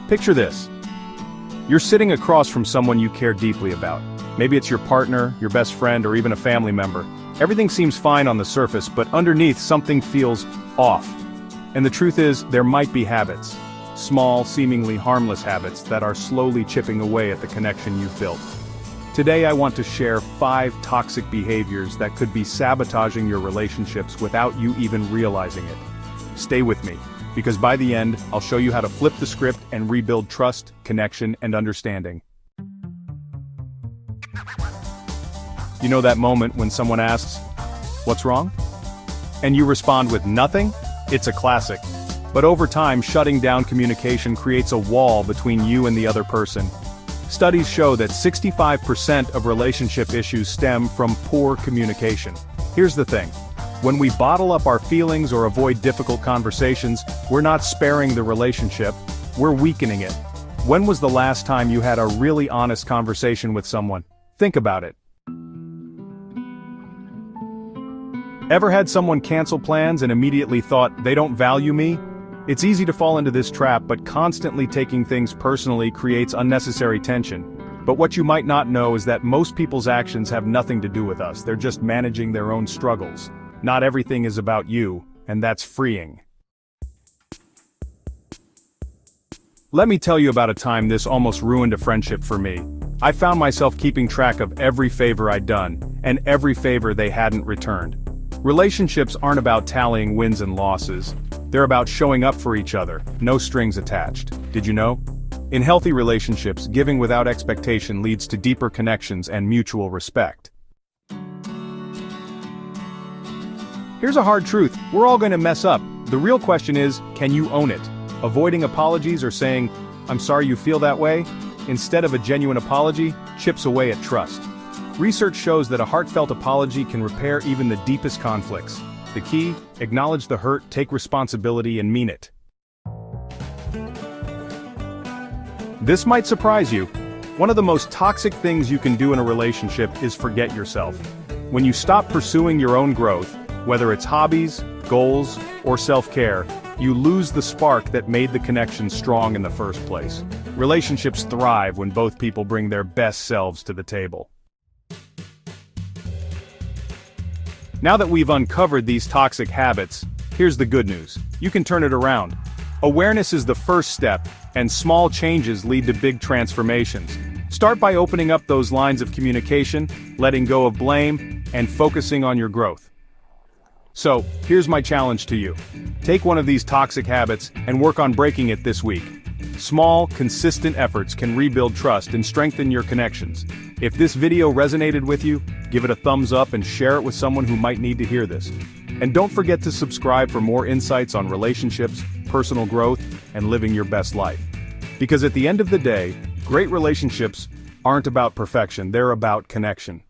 Picture this. You're sitting across from someone you care deeply about. Maybe it's your partner, your best friend, or even a family member. Everything seems fine on the surface, but underneath something feels off. And the truth is, there might be habits. Small, seemingly harmless habits that are slowly chipping away at the connection you've built. Today I want to share 5 toxic behaviors that could be sabotaging your relationships without you even realizing it. Stay with me, because by the end, I'll show you how to flip the script and rebuild trust, connection, and understanding. You know that moment when someone asks, "What's wrong?" And you respond with nothing? It's a classic. But over time, shutting down communication creates a wall between you and the other person. Studies show that 65% of relationship issues stem from poor communication. Here's the thing. When we bottle up our feelings or avoid difficult conversations, we're not sparing the relationship, we're weakening it. When was the last time you had a really honest conversation with someone? Think about it. Ever had someone cancel plans and immediately thought, they don't value me? It's easy to fall into this trap, but constantly taking things personally creates unnecessary tension. But what you might not know is that most people's actions have nothing to do with us, they're just managing their own struggles. Not everything is about you, and that's freeing. Let me tell you about a time this almost ruined a friendship for me. I found myself keeping track of every favor I'd done, and every favor they hadn't returned. Relationships aren't about tallying wins and losses. They're about showing up for each other, no strings attached. Did you know? In healthy relationships, giving without expectation leads to deeper connections and mutual respect. Here's a hard truth, we're all going to mess up. The real question is, can you own it? Avoiding apologies or saying, "I'm sorry you feel that way," instead of a genuine apology, chips away at trust. Research shows that a heartfelt apology can repair even the deepest conflicts. The key, acknowledge the hurt, take responsibility, and mean it. This might surprise you. One of the most toxic things you can do in a relationship is forget yourself. When you stop pursuing your own growth, whether it's hobbies, goals, or self-care, you lose the spark that made the connection strong in the first place. Relationships thrive when both people bring their best selves to the table. Now that we've uncovered these toxic habits, here's the good news. You can turn it around. Awareness is the first step, and small changes lead to big transformations. Start by opening up those lines of communication, letting go of blame, and focusing on your growth. So, here's my challenge to you. Take one of these toxic habits and work on breaking it this week. Small, consistent efforts can rebuild trust and strengthen your connections. If this video resonated with you, give it a thumbs up and share it with someone who might need to hear this. And don't forget to subscribe for more insights on relationships, personal growth, and living your best life. Because at the end of the day, great relationships aren't about perfection, they're about connection.